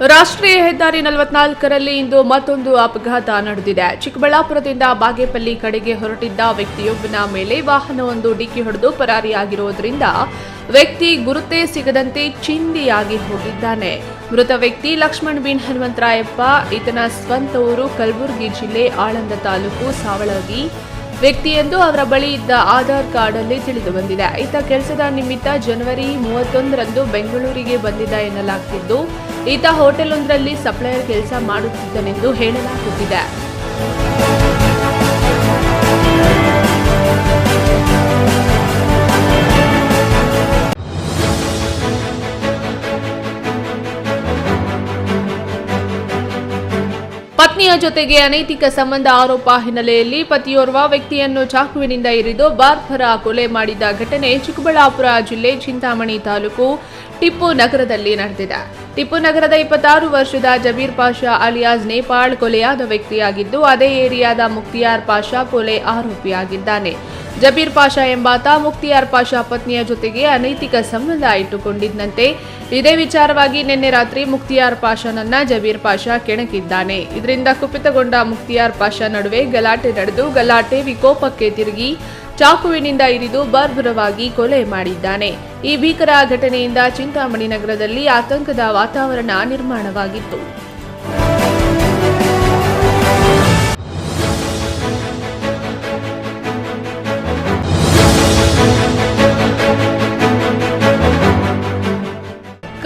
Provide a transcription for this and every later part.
ರಾಷ್ಟ್ರೀಯ ಹೆದ್ದಾರಿ 44ರಲ್ಲಿ ಇಂದು ಮತ್ತೊಂದು ಅಪಘಾತ ನಡೆದಿದೆ. ಚಿಕ್ಕಬಳ್ಳಾಪುರದಿಂದ ಬಾಗೇಪಲ್ಲಿ ಕಡೆಗೆ ಹೊರಟಿದ್ದ ವ್ಯಕ್ತಿಯೊಬ್ಬನ ಮೇಲೆ ವಾಹನವೊಂದು ಡಿಕ್ಕಿ ಹೊಡೆದು ಪರಾರಿಯಾಗಿರುವುದರಿಂದ ವ್ಯಕ್ತಿ ಗುರುತೇ ಸಿಗದಂತೆ ಚಿಂದಿಯಾಗಿ ಹೋಗಿದ್ದಾನೆ. ಮೃತ ವ್ಯಕ್ತಿ ಲಕ್ಷ್ಮಣ್ ಬಿನ್ ಹನುಮಂತರಾಯಪ್ಪ. ಈತನ ಸ್ವಂತ ಊರು ಕಲಬುರಗಿ ಜಿಲ್ಲೆ ಆಳಂದ ತಾಲೂಕು ಸಾವಳಗಿ ವ್ಯಕ್ತಿ ಎಂದು ಅವರ ಬಳಿ ಇದ್ದ ಆಧಾರ್ ಕಾರ್ಡ್ ಅಲ್ಲಿ ತಿಳಿದು ಬಂದಿದೆ. ಈತ ಕೆಲಸದ ನಿಮಿತ್ತ ಜನವರಿ 31ರಂದು ಬೆಂಗಳೂರಿಗೆ ಬಂದಿದ್ದ ಎನ್ನಲಾಗುತ್ತಿದ್ದು, ಈತ ಹೋಟೆಲ್ ಒಂದರಲ್ಲಿ ಸಪ್ಲೈಯರ್ ಕೆಲಸ ಮಾಡುತ್ತಿದ್ದನೆಂದು ಹೇಳಲಾಗುತ್ತಿದೆ. ಪತ್ನಿಯ ಜೊತೆಗೆ ಅನೈತಿಕ ಸಂಬಂಧ ಆರೋಪ ಹಿನ್ನೆಲೆಯಲ್ಲಿ ಪತಿಯೋರ್ವ ವ್ಯಕ್ತಿಯನ್ನು ಚಾಕುವಿನಿಂದ ಇರಿದು ಬಾರ್ಬರ ಕೊಲೆ ಮಾಡಿದ ಘಟನೆ ಚಿಕ್ಕಬಳ್ಳಾಪುರ ಜಿಲ್ಲೆ ಚಿಂತಾಮಣಿ ತಾಲೂಕು ಟಿಪ್ಪು ನಗರದಲ್ಲಿ ನಡೆದಿದೆ. ಟಿಪ್ಪು ನಗರದ 26 ವರ್ಷದ ಜಬೀರ್ ಪಾಷಾ ಅಲಿಯಾಸ್ ನೇಪಾಳ್ ಕೊಲೆಯಾದ ವ್ಯಕ್ತಿಯಾಗಿದ್ದು, ಅದೇ ಏರಿಯಾದ ಮುಕ್ತಿಯಾರ್ ಪಾಷಾ ಕೊಲೆ ಆರೋಪಿಯಾಗಿದ್ದಾನೆ. ಜಬೀರ್ ಪಾಷಾ ಎಂಬಾತ ಮುಕ್ತಿಯಾರ್ ಪಾಷಾ ಪತ್ನಿಯ ಜೊತೆಗೆ ಅನೈತಿಕ ಸಂಬಂಧ ಇಟ್ಟುಕೊಂಡಿದ್ದಂತೆ. ಇದೇ ವಿಚಾರವಾಗಿ ನಿನ್ನೆ ರಾತ್ರಿ ಮುಕ್ತಿಯಾರ್ ಪಾಷಾನನ್ನ ಜಬೀರ್ ಪಾಷಾ ಕೆಣಕಿದ್ದಾನೆ. ಇದರಿಂದ ಕುಪಿತಗೊಂಡ ಮುಕ್ತಿಯಾರ್ ಪಾಷಾ ನಡುವೆ ಗಲಾಟೆ ನಡೆದು ಗಲಾಟೆ ವಿಕೋಪಕ್ಕೆ ತಿರುಗಿ ಚಾಕುವಿನಿಂದ ಇರಿದು ಬರ್ಬರವಾಗಿ ಕೊಲೆ ಮಾಡಿದ್ದಾನೆ. ಈ ಭೀಕರ ಘಟನೆಯಿಂದ ಚಿಂತಾಮಣಿ ನಗರದಲ್ಲಿ ಆತಂಕದ ವಾತಾವರಣ ನಿರ್ಮಾಣವಾಗಿತ್ತು.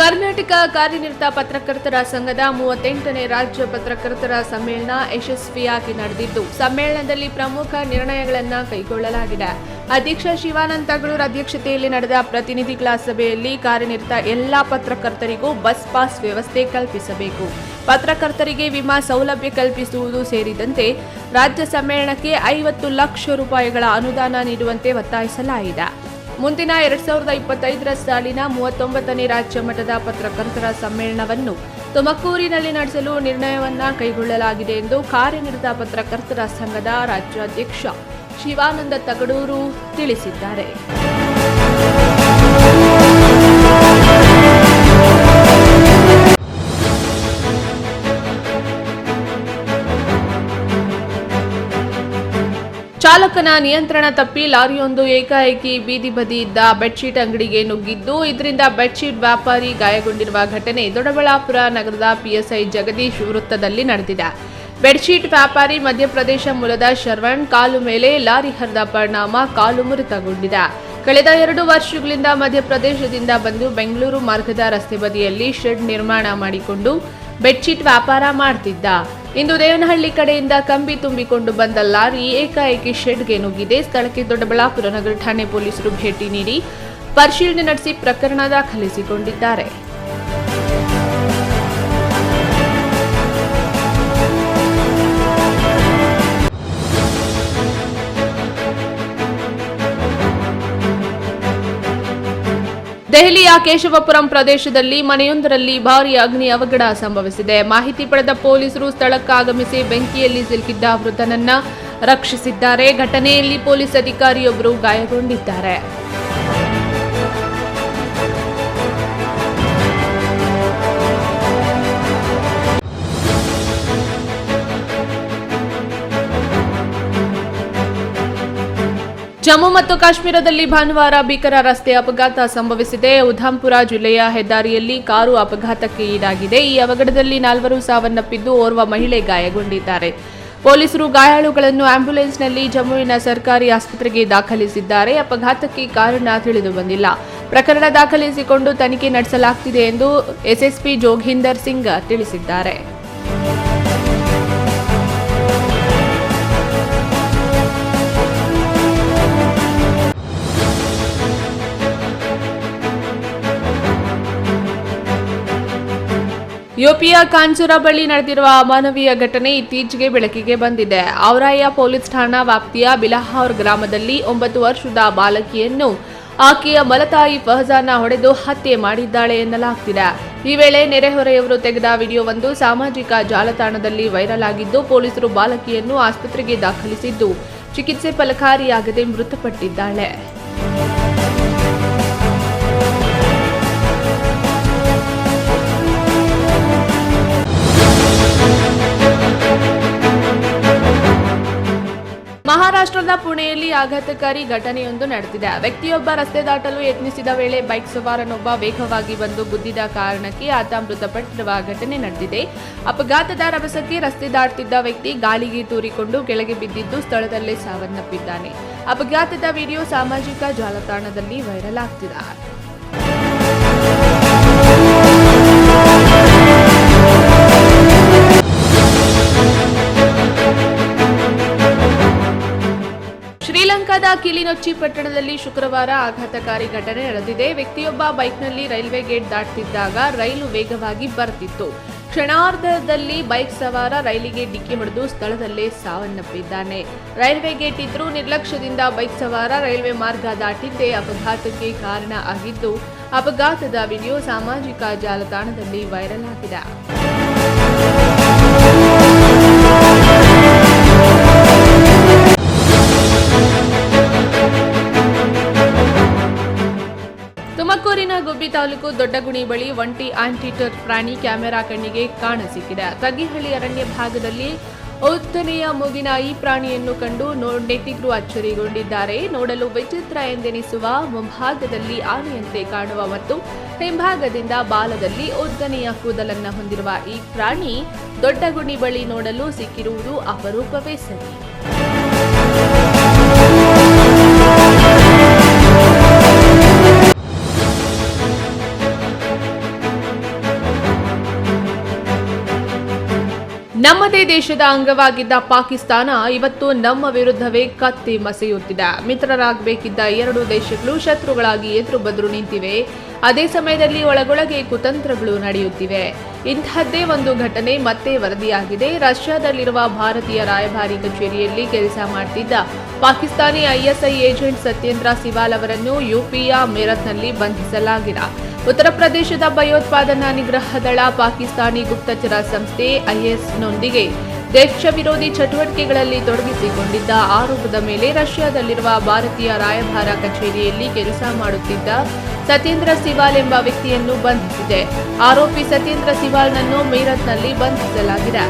ಕರ್ನಾಟಕ ಕಾರ್ಯನಿರತ ಪತ್ರಕರ್ತರ ಸಂಘದ 38ನೇ ರಾಜ್ಯ ಪತ್ರಕರ್ತರ ಸಮ್ಮೇಳನ ಯಶಸ್ವಿಯಾಗಿ ನಡೆದಿದ್ದು, ಸಮ್ಮೇಳನದಲ್ಲಿ ಪ್ರಮುಖ ನಿರ್ಣಯಗಳನ್ನು ಕೈಗೊಳ್ಳಲಾಗಿದೆ. ಅಧ್ಯಕ್ಷ ಶಿವಾನಂದ ತಗಳೂರ್ ಅಧ್ಯಕ್ಷತೆಯಲ್ಲಿ ನಡೆದ ಪ್ರತಿನಿಧಿಗಳ ಸಭೆಯಲ್ಲಿ ಕಾರ್ಯನಿರತ ಎಲ್ಲಾ ಪತ್ರಕರ್ತರಿಗೂ ಬಸ್ ಪಾಸ್ ವ್ಯವಸ್ಥೆ ಕಲ್ಪಿಸಬೇಕು, ಪತ್ರಕರ್ತರಿಗೆ ವಿಮಾ ಸೌಲಭ್ಯ ಕಲ್ಪಿಸುವುದು ಸೇರಿದಂತೆ ರಾಜ್ಯ ಸಮ್ಮೇಳನಕ್ಕೆ 50 ಲಕ್ಷ ರೂಪಾಯಿಗಳ ಅನುದಾನ ನೀಡುವಂತೆ ಒತ್ತಾಯಿಸಲಾಗಿದೆ. ಮುಂದಿನ 2025ರ ಸಾಲಿನ 39ನೇ ರಾಜ್ಯ ಮಟ್ಟದ ಪತ್ರಕರ್ತರ ಸಮ್ಮೇಳನವನ್ನು ತುಮಕೂರಿನಲ್ಲಿ ನಡೆಸಲು ನಿರ್ಣಯವನ್ನ ಕೈಗೊಳ್ಳಲಾಗಿದೆ ಎಂದು ಕಾರ್ಯನಿರತ ಪತ್ರಕರ್ತರ ಸಂಘದ ರಾಜ್ಯಾಧ್ಯಕ್ಷ ಶಿವಾನಂದ ತಗಡೂರು ತಿಳಿಸಿದ್ದಾರೆ. ಚಾಲಕನ ನಿಯಂತ್ರಣ ತಪ್ಪಿ ಲಾರಿಯೊಂದು ಏಕಾಏಕಿ ಬೀದಿ ಬದಿ ಇದ್ದ ಬೆಡ್ಶೀಟ್ ಅಂಗಡಿಗೆ ನುಗ್ಗಿದ್ದು, ಇದರಿಂದ ಬೆಡ್ಶೀಟ್ ವ್ಯಾಪಾರಿ ಗಾಯಗೊಂಡಿರುವ ಘಟನೆ ದೊಡ್ಡಬಳ್ಳಾಪುರ ನಗರದ ಪಿಎಸ್ಐ ಜಗದೀಶ್ ವೃತ್ತದಲ್ಲಿ ನಡೆದಿದೆ. ಬೆಡ್ಶೀಟ್ ವ್ಯಾಪಾರಿ ಮಧ್ಯಪ್ರದೇಶ ಮೂಲದ ಶರವಣ್ ಕಾಲು ಮೇಲೆ ಲಾರಿ ಹರಿದ ಪರಿಣಾಮ ಕಾಲು ಮುರಿತಗೊಂಡಿದೆ. ಕಳೆದ 2 ವರ್ಷಗಳಿಂದ ಮಧ್ಯಪ್ರದೇಶದಿಂದ ಬಂದು ಬೆಂಗಳೂರು ಮಾರ್ಗದ ರಸ್ತೆ ಬದಿಯಲ್ಲಿ ಶೆಡ್ ನಿರ್ಮಾಣ ಮಾಡಿಕೊಂಡು ಬೆಡ್ಶೀಟ್ ವ್ಯಾಪಾರ ಮಾಡುತ್ತಿದ್ದ. ಇಂದು ದೇವನಹಳ್ಳಿ ಕಡೆಯಿಂದ ಕಂಬಿ ತುಂಬಿಕೊಂಡು ಬಂದ ಲಾರಿ ಏಕಾಏಕಿ ಶೆಡ್ಗೆ ನುಗ್ಗಿದೆ. ಸ್ಥಳಕ್ಕೆ ದೊಡ್ಡಬಳ್ಳಾಪುರ ನಗರ ಠಾಣೆ ಪೊಲೀಸರು ಭೇಟಿ ನೀಡಿ ಪರಿಶೀಲನೆ ನಡೆಸಿ ಪ್ರಕರಣ ದಾಖಲಿಸಿಕೊಂಡಿದ್ದಾರೆ. ದೆಹಲಿಯ ಕೇಶವಪುರಂ ಪ್ರದೇಶದಲ್ಲಿ ಮನೆಯೊಂದರಲ್ಲಿ ಭಾರೀ ಅಗ್ನಿ ಅವಘಡ ಸಂಭವಿಸಿದೆ. ಮಾಹಿತಿ ಪಡೆದ ಪೊಲೀಸರು ಸ್ಥಳಕ್ಕಾಗಮಿಸಿ ಬೆಂಕಿಯಲ್ಲಿ ಸಿಲುಕಿದ್ದ ವೃದ್ಧನನ್ನ ರಕ್ಷಿಸಿದ್ದಾರೆ. ಘಟನೆಯಲ್ಲಿ ಪೊಲೀಸ್ ಅಧಿಕಾರಿಯೊಬ್ಬರು ಗಾಯಗೊಂಡಿದ್ದಾರೆ. ಜಮ್ಮು ಮತ್ತು ಕಾಶ್ಮೀರದಲ್ಲಿ ಭಾನುವಾರ ಭೀಕರ ರಸ್ತೆ ಅಪಘಾತ ಸಂಭವಿಸಿದೆ. ಉಧಂಪುರ ಜಿಲ್ಲೆಯ ಹೆದ್ದಾರಿಯಲ್ಲಿ ಕಾರು ಅಪಘಾತಕ್ಕೆ ಈಡಾಗಿದೆ. ಈ ಅವಘಡದಲ್ಲಿ 4 ಸಾವನ್ನಪ್ಪಿದ್ದು, ಓರ್ವ ಮಹಿಳೆ ಗಾಯಗೊಂಡಿದ್ದಾರೆ. ಪೊಲೀಸರು ಗಾಯಾಳುಗಳನ್ನು ಆಂಬ್ಯುಲೆನ್ಸ್ನಲ್ಲಿ ಜಮ್ಮುವಿನ ಸರ್ಕಾರಿ ಆಸ್ಪತ್ರೆಗೆ ದಾಖಲಿಸಿದ್ದಾರೆ. ಅಪಘಾತಕ್ಕೆ ಕಾರಣ ತಿಳಿದು ಬಂದಿಲ್ಲ. ಪ್ರಕರಣ ದಾಖಲಿಸಿಕೊಂಡು ತನಿಖೆ ನಡೆಸಲಾಗುತ್ತಿದೆ ಎಂದು ಎಸ್ಎಸ್ಪಿ ಜೋಗಿಂದರ್ ಸಿಂಗ್ ತಿಳಿಸಿದ್ದಾರೆ. ಯುಪಿಯ ಕಾಂಜುರ ಬಳಿ ನಡೆದಿರುವ ಅಮಾನವೀಯ ಘಟನೆ ಇತ್ತೀಚೆಗೆ ಬೆಳಕಿಗೆ ಬಂದಿದೆ. ಔರಾಯ ಪೊಲೀಸ್ ಠಾಣಾ ವ್ಯಾಪ್ತಿಯ ಬಿಲಹೌರ್ ಗ್ರಾಮದಲ್ಲಿ 9 ವರ್ಷದ ಬಾಲಕಿಯನ್ನು ಆಕೆಯ ಮಲತಾಯಿ ಫಹಜಾನ ಹೊಡೆದು ಹತ್ಯೆ ಮಾಡಿದ್ದಾಳೆ ಎನ್ನಲಾಗುತ್ತಿದೆ. ಈ ವೇಳೆ ನೆರೆಹೊರೆಯವರು ತೆಗೆದ ವಿಡಿಯೋವೊಂದು ಸಾಮಾಜಿಕ ಜಾಲತಾಣದಲ್ಲಿ ವೈರಲ್ ಆಗಿದ್ದು, ಪೊಲೀಸರು ಬಾಲಕಿಯನ್ನು ಆಸ್ಪತ್ರೆಗೆ ದಾಖಲಿಸಿದ್ದು ಚಿಕಿತ್ಸೆ ಫಲಕಾರಿಯಾಗದೆ ಮೃತಪಟ್ಟಿದ್ದಾಳೆ. ಮಹಾರಾಷ್ಟ್ರದ ಪುಣೆಯಲ್ಲಿ ಆಘಾತಕಾರಿ ಘಟನೆಯೊಂದು ನಡೆದಿದೆ. ವ್ಯಕ್ತಿಯೊಬ್ಬ ರಸ್ತೆ ದಾಟಲು ಯತ್ನಿಸಿದ ವೇಳೆ ಬೈಕ್ ಸವಾರನೊಬ್ಬ ವೇಗವಾಗಿ ಬಂದು ಗುದ್ದಿದ ಕಾರಣಕ್ಕೆ ಆತ ಮೃತಪಟ್ಟಿರುವ ಘಟನೆ ನಡೆದಿದೆ. ಅಪಘಾತದ ರಭಸಕ್ಕೆ ರಸ್ತೆ ದಾಟುತ್ತಿದ್ದ ವ್ಯಕ್ತಿ ಗಾಳಿಗೆ ತೂರಿಕೊಂಡು ಕೆಳಗೆ ಬಿದ್ದಿದ್ದು ಸ್ಥಳದಲ್ಲೇ ಸಾವನ್ನಪ್ಪಿದ್ದಾನೆ. ಅಪಘಾತದ ವಿಡಿಯೋ ಸಾಮಾಜಿಕ ಜಾಲತಾಣದಲ್ಲಿ ವೈರಲ್ ಆಗ್ತಿದೆ. ಶ್ರೀಲಂಕಾದ ಕಿಲಿನೊಚ್ಚಿ ಪಟ್ಟಣದಲ್ಲಿ ಶುಕ್ರವಾರ ಆಘಾತಕಾರಿ ಘಟನೆ ನಡೆದಿದೆ. ವ್ಯಕ್ತಿಯೊಬ್ಬ ಬೈಕ್ನಲ್ಲಿ ರೈಲ್ವೆ ಗೇಟ್ ದಾಟುತ್ತಿದ್ದಾಗ ರೈಲು ವೇಗವಾಗಿ ಬರುತ್ತಿತ್ತು. ಕ್ಷಣಾರ್ಧದಲ್ಲಿ ಬೈಕ್ ಸವಾರ ರೈಲಿಗೆ ಡಿಕ್ಕಿ ಹೊಡೆದು ಸ್ಥಳದಲ್ಲೇ ಸಾವನ್ನಪ್ಪಿದ್ದಾನೆ. ರೈಲ್ವೆ ಗೇಟ್ ಇದ್ರೂ ನಿರ್ಲಕ್ಷ್ಯದಿಂದ ಬೈಕ್ ಸವಾರ ರೈಲ್ವೆ ಮಾರ್ಗ ದಾಟಿದ್ದೇ ಅಪಘಾತಕ್ಕೆ ಕಾರಣ ಆಗಿದ್ದು, ಅಪಘಾತದ ವಿಡಿಯೋ ಸಾಮಾಜಿಕ ಜಾಲತಾಣದಲ್ಲಿ ವೈರಲ್ ಆಗಿದೆ. ತುಮಕೂರಿನ ಗುಬ್ಬಿ ತಾಲೂಕು ದೊಡ್ಡಗುಣಿ ಬಳಿ ಒಂಟಿ ಆಂಟಿಟರ್ ಪ್ರಾಣಿ ಕ್ಯಾಮೆರಾ ಕಣ್ಣಿಗೆ ಕಾಣಸಿಕ್ಕಿದೆ. ತಗ್ಗಿಹಳ್ಳಿ ಅರಣ್ಯ ಭಾಗದಲ್ಲಿ ಉದ್ದನೆಯ ಮೂಗಿನ ಈ ಪ್ರಾಣಿಯನ್ನು ಕಂಡು ನೆಟ್ಟಿಗರು ಅಚ್ಚರಿಗೊಂಡಿದ್ದಾರೆ. ನೋಡಲು ವಿಚಿತ್ರ ಎಂದೆನಿಸುವ ಮುಂಭಾಗದಲ್ಲಿ ಆನೆಯಂತೆ ಕಾಣುವ ಮತ್ತು ಹಿಂಭಾಗದಿಂದ ಬಾಲದಲ್ಲಿ ಉದ್ದನೆಯ ಕೂದಲನ್ನು ಹೊಂದಿರುವ ಈ ಪ್ರಾಣಿ ದೊಡ್ಡಗುಣಿ ಬಳಿ ನೋಡಲು ಸಿಕ್ಕಿರುವುದು ಅಪರೂಪವೇ ಸರಿ. ನಮ್ಮದೇ ದೇಶದ ಅಂಗವಾಗಿದ್ದ ಪಾಕಿಸ್ತಾನ ಇವತ್ತು ನಮ್ಮ ವಿರುದ್ಧವೇ ಕತ್ತಿ ಮಸೆಯುತ್ತಿದೆ. ಮಿತ್ರರಾಗಬೇಕಿದ್ದ ಎರಡು ದೇಶಗಳು ಶತ್ರುಗಳಾಗಿ ಎದುರು ಬದುರು ನಿಂತಿವೆ. ಅದೇ ಸಮಯದಲ್ಲಿ ಒಳಗೊಳಗೆ ಕುತಂತ್ರಗಳು ನಡೆಯುತ್ತಿವೆ. ಇಂತಹದ್ದೇ ಒಂದು ಘಟನೆ ಮತ್ತೆ ವರದಿಯಾಗಿದೆ. ರಷ್ಯಾದಲ್ಲಿರುವ ಭಾರತೀಯ ರಾಯಭಾರಿ ಕಚೇರಿಯಲ್ಲಿ ಕೆಲಸ ಮಾಡುತ್ತಿದ್ದ ಪಾಕಿಸ್ತಾನಿ ಐಎಸ್ಐ ಏಜೆಂಟ್ ಸತ್ಯೇಂದ್ರ ಸಿವಾಲ್ ಅವರನ್ನು ಯುಪಿಯ ಮೇರತ್ನಲ್ಲಿ ಬಂಧಿಸಲಾಗಿದೆ. ಉತ್ತರ ಪ್ರದೇಶದ ಭಯೋತ್ಪಾದನಾ ನಿಗ್ರಹ ದಳ ಪಾಕಿಸ್ತಾನಿ ಗುಪ್ತಚರ ಸಂಸ್ಥೆ ಐಎಸ್ನೊಂದಿಗೆ ದೇಶ ವಿರೋಧಿ ಚಟುವಟಿಕೆಗಳಲ್ಲಿ ತೊಡಗಿಸಿಕೊಂಡಿದ್ದ ಆರೋಪದ ಮೇಲೆ ರಷ್ಯಾದಲ್ಲಿರುವ ಭಾರತೀಯ ರಾಯಭಾರ ಕಚೇರಿಯಲ್ಲಿ ಕೆಲಸ ಮಾಡುತ್ತಿದ್ದ ಸತ್ಯೇಂದ್ರ ಸಿವಾಲ್ ಎಂಬ ವ್ಯಕ್ತಿಯನ್ನು ಬಂಧಿಸಿದೆ. ಆರೋಪಿ ಸತ್ಯೇಂದ್ರ ಸಿವಾಲ್ನನ್ನು ಮೀರತ್ನಲ್ಲಿ ಬಂಧಿಸಲಾಗಿದೆ.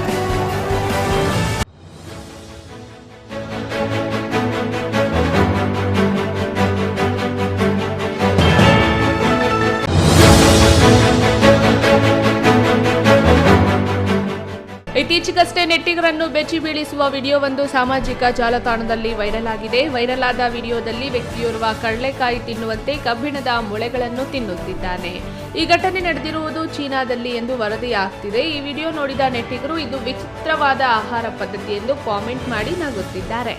ಇತ್ತೀಚೆಗಷ್ಟೇ ನೆಟ್ಟಿಗರನ್ನು ಬೆಚ್ಚಿ ಬೀಳಿಸುವ ವಿಡಿಯೋವೊಂದು ಸಾಮಾಜಿಕ ಜಾಲತಾಣದಲ್ಲಿ ವೈರಲ್ ಆಗಿದೆ. ವೈರಲ್ ಆದ ವಿಡಿಯೋದಲ್ಲಿ ವ್ಯಕ್ತಿಯೋರ್ವ ಕಡಲೆಕಾಯಿ ತಿನ್ನುವಂತೆ ಕಬ್ಬಿಣದ ಮೊಳೆಗಳನ್ನು ತಿನ್ನುತ್ತಿದ್ದಾನೆ. ಈ ಘಟನೆ ನಡೆದಿರುವುದು ಚೀನಾದಲ್ಲಿ ಎಂದು ವರದಿಯಾಗ್ತಿದೆ. ಈ ವಿಡಿಯೋ ನೋಡಿದ ನೆಟ್ಟಿಗರು ಇದು ವಿಚಿತ್ರವಾದ ಆಹಾರ ಪದ್ಧತಿ ಎಂದು ಕಾಮೆಂಟ್ ಮಾಡಿ ನಗುತ್ತಿದ್ದಾರೆ.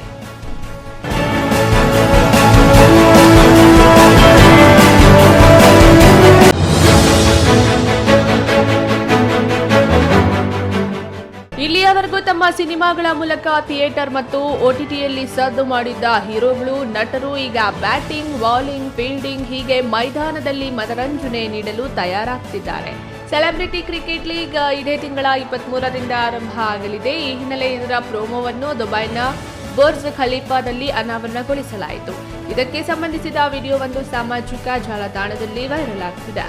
ಇಲ್ಲಿಯವರೆಗೂ ತಮ್ಮ ಸಿನಿಮಾಗಳ ಮೂಲಕ ಥಿಯೇಟರ್ ಮತ್ತು OTTಯಲ್ಲಿ ಸದ್ದು ಮಾಡಿದ್ದ ಹೀರೋಗಳು, ನಟರು ಈಗ ಬ್ಯಾಟಿಂಗ್, ಬೌಲಿಂಗ್, ಫೀಲ್ಡಿಂಗ್ ಹೀಗೆ ಮೈದಾನದಲ್ಲಿ ಮನರಂಜನೆ ನೀಡಲು ತಯಾರಾಗ್ತಿದ್ದಾರೆ. ಸೆಲೆಬ್ರಿಟಿ ಕ್ರಿಕೆಟ್ ಲೀಗ್ ಇದೇ ತಿಂಗಳ 23ರಿಂದ ಆರಂಭ ಆಗಲಿದೆ. ಈ ಹಿನ್ನೆಲೆ ಇದರ ಪ್ರೋಮೋವನ್ನು ದುಬೈನ ಬುರ್ಜ್ ಖಲೀಫಾದಲ್ಲಿ ಅನಾವರಣಗೊಳಿಸಲಾಯಿತು. ಇದಕ್ಕೆ ಸಂಬಂಧಿಸಿದ ವಿಡಿಯೋವೊಂದು ಸಾಮಾಜಿಕ ಜಾಲತಾಣದಲ್ಲಿ ವೈರಲ್ ಆಗ್ತಿದೆ.